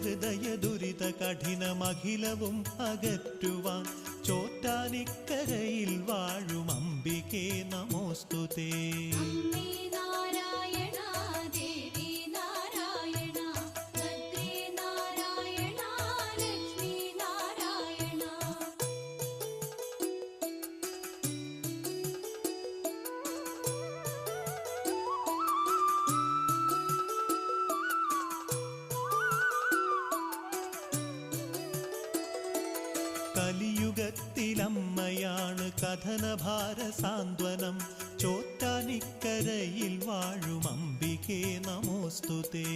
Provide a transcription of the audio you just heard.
ഹൃദയ ദുരിത കഠിനമഖിലവും അകറ്റുവാൻ ചോറ്റാനിക്കരയിൽ വാഴും അംബികേ നമോസ്തുതേ. കലിയുഗത്തിലമ്മയാണ് കഥനഭാര സാന്ത്വനം ചോറ്റാനിക്കരയിൽ വാഴും അംബികേ നമോസ്തുതേ.